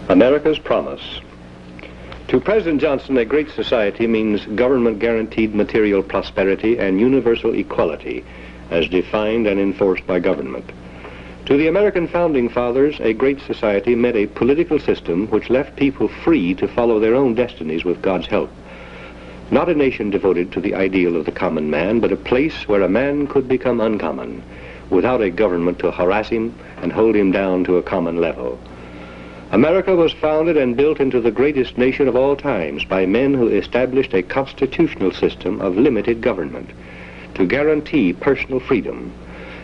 America's promise. To President Johnson, a great society means government-guaranteed material prosperity and universal equality as defined and enforced by government. To the American Founding Fathers, a great society meant a political system which left people free to follow their own destinies with God's help. Not a nation devoted to the ideal of the common man, but a place where a man could become uncommon, without a government to harass him and hold him down to a common level. America was founded and built into the greatest nation of all times by men who established a constitutional system of limited government to guarantee personal freedom,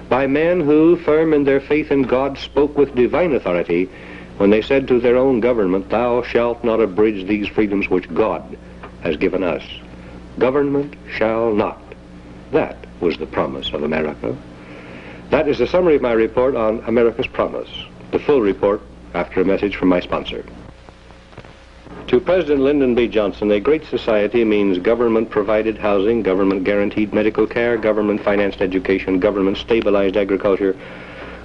by men who, firm in their faith in God, spoke with divine authority when they said to their own government, "Thou shalt not abridge these freedoms which God has given us. Government shall not." That was the promise of America. That is a summary of my report on America's promise. The full report after a message from my sponsor. To President Lyndon B. Johnson, a great society means government-provided housing, government-guaranteed medical care, government-financed education, government-stabilized agriculture,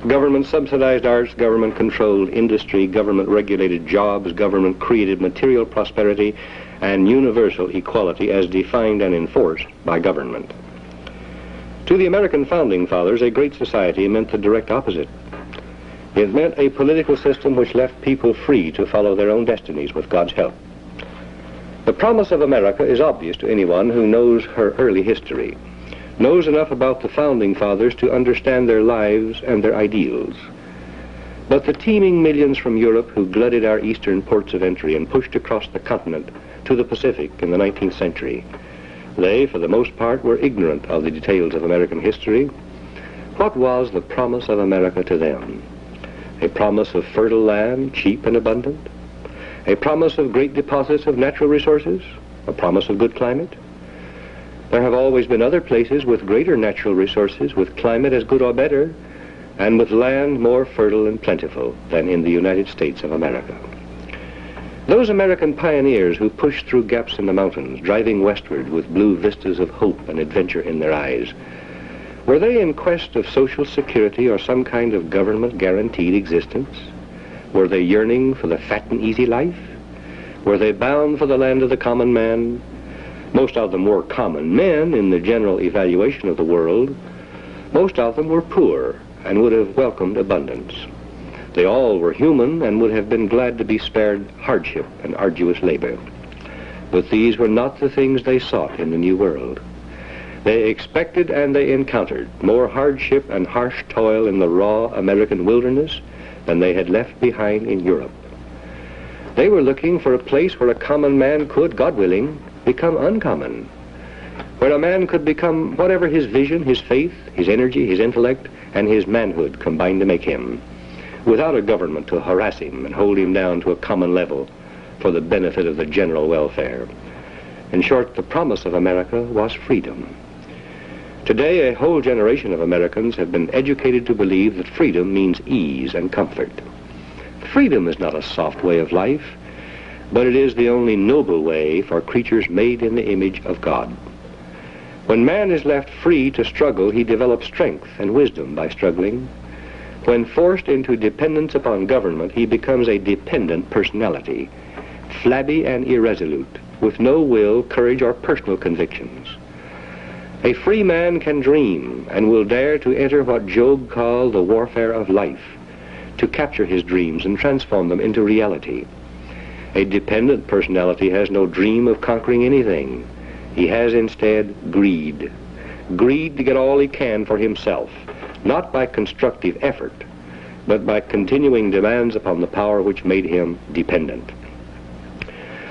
government-subsidized arts, government-controlled industry, government-regulated jobs, government-created material prosperity, and universal equality as defined and enforced by government. To the American Founding Fathers, a great society meant the direct opposite. It meant a political system which left people free to follow their own destinies with God's help. The promise of America is obvious to anyone who knows her early history, knows enough about the Founding Fathers to understand their lives and their ideals. But the teeming millions from Europe who glutted our eastern ports of entry and pushed across the continent to the Pacific in the 19th century, they, for the most part, were ignorant of the details of American history. What was the promise of America to them? A promise of fertile land, cheap and abundant? A promise of great deposits of natural resources? A promise of good climate? There have always been other places with greater natural resources, with climate as good or better, and with land more fertile and plentiful than in the United States of America. Those American pioneers who pushed through gaps in the mountains, driving westward with blue vistas of hope and adventure in their eyes, were they in quest of social security or some kind of government-guaranteed existence? Were they yearning for the fat and easy life? Were they bound for the land of the common man? Most of them were common men in the general evaluation of the world. Most of them were poor and would have welcomed abundance. They all were human and would have been glad to be spared hardship and arduous labor. But these were not the things they sought in the New World. They expected and they encountered more hardship and harsh toil in the raw American wilderness than they had left behind in Europe. They were looking for a place where a common man could, God willing, become uncommon, where a man could become whatever his vision, his faith, his energy, his intellect, and his manhood combined to make him, without a government to harass him and hold him down to a common level for the benefit of the general welfare. In short, the promise of America was freedom. Today, a whole generation of Americans have been educated to believe that freedom means ease and comfort. Freedom is not a soft way of life, but it is the only noble way for creatures made in the image of God. When man is left free to struggle, he develops strength and wisdom by struggling. When forced into dependence upon government, he becomes a dependent personality, flabby and irresolute, with no will, courage, or personal convictions. A free man can dream and will dare to enter what Job called the warfare of life, to capture his dreams and transform them into reality. A dependent personality has no dream of conquering anything. He has instead greed. Greed to get all he can for himself, not by constructive effort, but by continuing demands upon the power which made him dependent.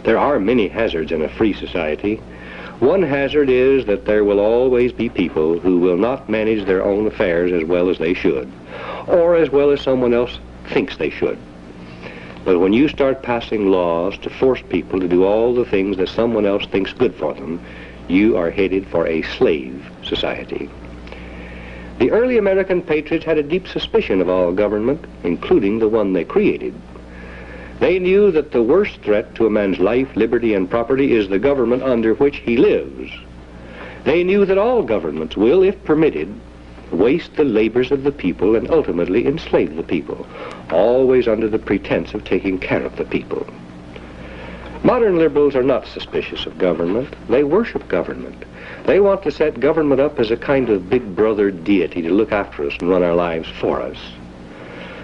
There are many hazards in a free society. One hazard is that there will always be people who will not manage their own affairs as well as they should, or as well as someone else thinks they should. But when you start passing laws to force people to do all the things that someone else thinks good for them, you are headed for a slave society. The early American patriots had a deep suspicion of all government, including the one they created. They knew that the worst threat to a man's life, liberty, and property is the government under which he lives. They knew that all governments will, if permitted, waste the labors of the people, and ultimately enslave the people, always under the pretense of taking care of the people. Modern liberals are not suspicious of government. They worship government. They want to set government up as a kind of big brother deity to look after us and run our lives for us.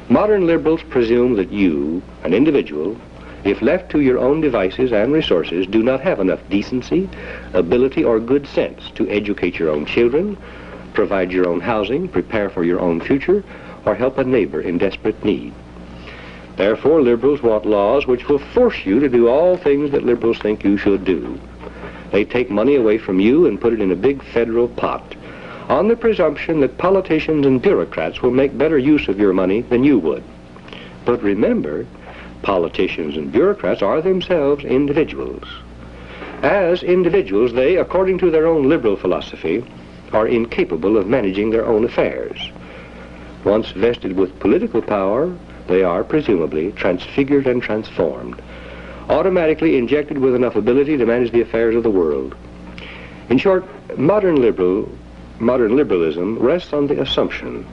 Modern liberals presume that you, an individual, if left to your own devices and resources, do not have enough decency, ability, or good sense to educate your own children, provide your own housing, prepare for your own future, or help a neighbor in desperate need. Therefore, liberals want laws which will force you to do all things that liberals think you should do. They take money away from you and put it in a big federal pot, on the presumption that politicians and bureaucrats will make better use of your money than you would. But remember, politicians and bureaucrats are themselves individuals. As individuals, they, according to their own liberal philosophy, are incapable of managing their own affairs. Once vested with political power, they are presumably transfigured and transformed, automatically injected with enough ability to manage the affairs of the world. In short, modern liberalism rests on the assumption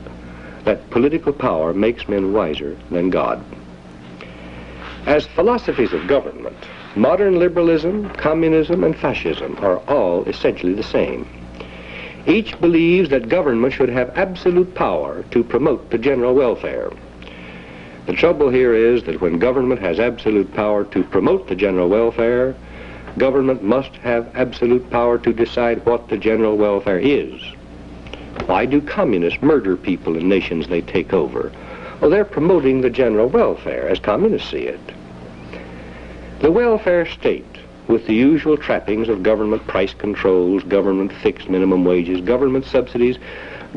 that political power makes men wiser than God. As philosophies of government, modern liberalism, communism, and fascism are all essentially the same. Each believes that government should have absolute power to promote the general welfare. The trouble here is that when government has absolute power to promote the general welfare, government must have absolute power to decide what the general welfare is. Why do communists murder people in nations they take over? Well, they're promoting the general welfare as communists see it. The welfare state, with the usual trappings of government price controls, government fixed minimum wages, government subsidies,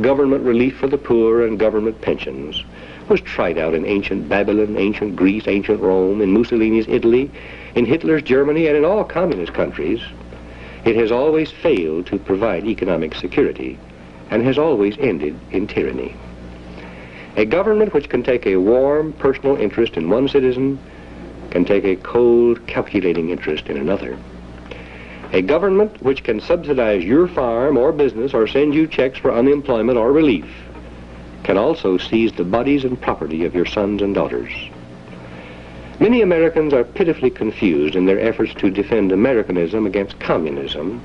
government relief for the poor, and government pensions, was tried out in ancient Babylon, ancient Greece, ancient Rome, in Mussolini's Italy, in Hitler's Germany, and in all communist countries. It has always failed to provide economic security and has always ended in tyranny. A government which can take a warm personal interest in one citizen can take a cold, calculating interest in another. A government which can subsidize your farm or business or send you checks for unemployment or relief can also seize the bodies and property of your sons and daughters. Many Americans are pitifully confused in their efforts to defend Americanism against communism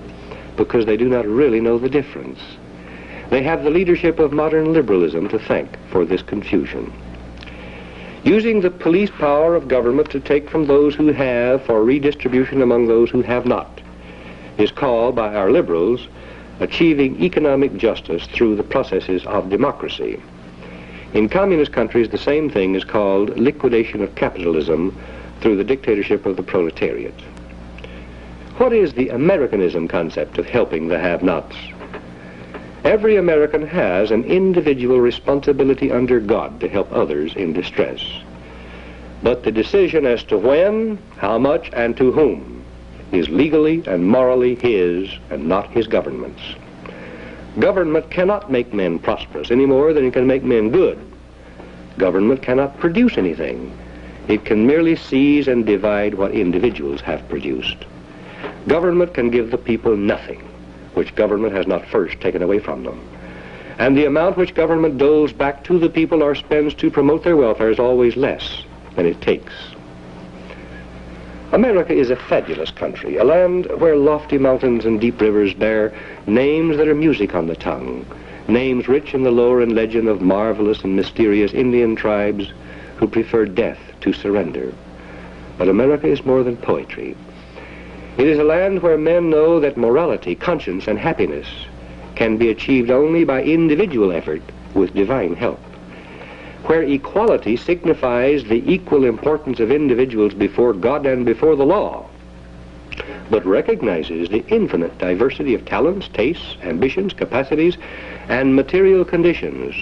because they do not really know the difference. They have the leadership of modern liberalism to thank for this confusion. Using the police power of government to take from those who have for redistribution among those who have not is called by our liberals achieving economic justice through the processes of democracy. In communist countries, the same thing is called liquidation of capitalism through the dictatorship of the proletariat. What is the Americanism concept of helping the have-nots? Every American has an individual responsibility under God to help others in distress. But the decision as to when, how much, and to whom is legally and morally his and not his government's. Government cannot make men prosperous any more than it can make men good. Government cannot produce anything. It can merely seize and divide what individuals have produced. Government can give the people nothing which government has not first taken away from them. And the amount which government doles back to the people or spends to promote their welfare is always less than it takes. America is a fabulous country, a land where lofty mountains and deep rivers bear names that are music on the tongue, names rich in the lore and legend of marvelous and mysterious Indian tribes who prefer death to surrender. But America is more than poetry. It is a land where men know that morality, conscience, and happiness can be achieved only by individual effort with divine help, where equality signifies the equal importance of individuals before God and before the law, but recognizes the infinite diversity of talents, tastes, ambitions, capacities, and material conditions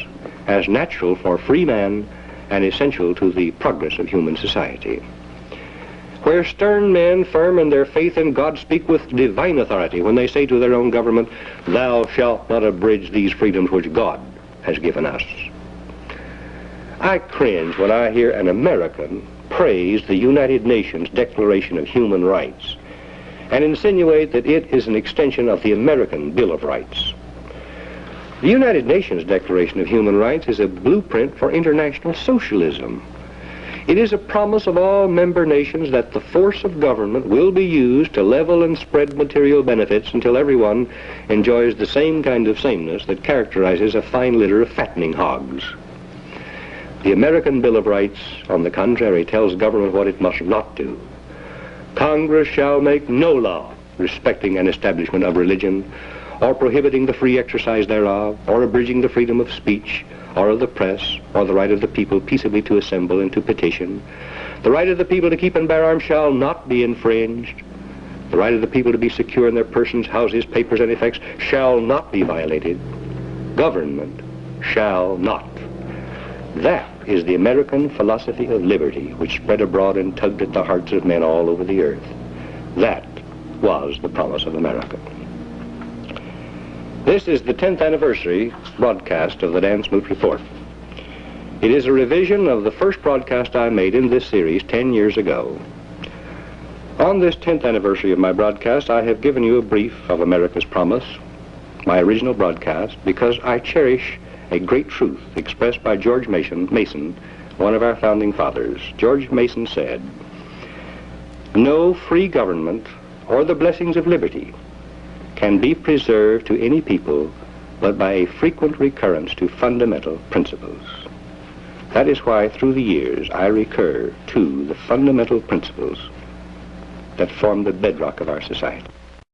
as natural for free man and essential to the progress of human society, where stern men firm in their faith in God speak with divine authority when they say to their own government, "Thou shalt not abridge these freedoms which God has given us." I cringe when I hear an American praise the United Nations Declaration of Human Rights and insinuate that it is an extension of the American Bill of Rights. The United Nations Declaration of Human Rights is a blueprint for international socialism. It is a promise of all member nations that the force of government will be used to level and spread material benefits until everyone enjoys the same kind of sameness that characterizes a fine litter of fattening hogs. The American Bill of Rights, on the contrary, tells government what it must not do. Congress shall make no law respecting an establishment of religion, or prohibiting the free exercise thereof, or abridging the freedom of speech, or of the press, or the right of the people peaceably to assemble and to petition. The right of the people to keep and bear arms shall not be infringed. The right of the people to be secure in their persons, houses, papers, and effects shall not be violated. Government shall not. That is the American philosophy of liberty, which spread abroad and tugged at the hearts of men all over the earth. That was the promise of America. This is the 10th anniversary broadcast of the Dan Smoot Report. It is a revision of the first broadcast I made in this series 10 years ago. On this 10th anniversary of my broadcast, I have given you a brief of America's promise, my original broadcast, because I cherish a great truth expressed by George Mason, one of our founding fathers. George Mason said, "No free government or the blessings of liberty can be preserved to any people but by a frequent recurrence to fundamental principles." That is why through the years I recur to the fundamental principles that form the bedrock of our society.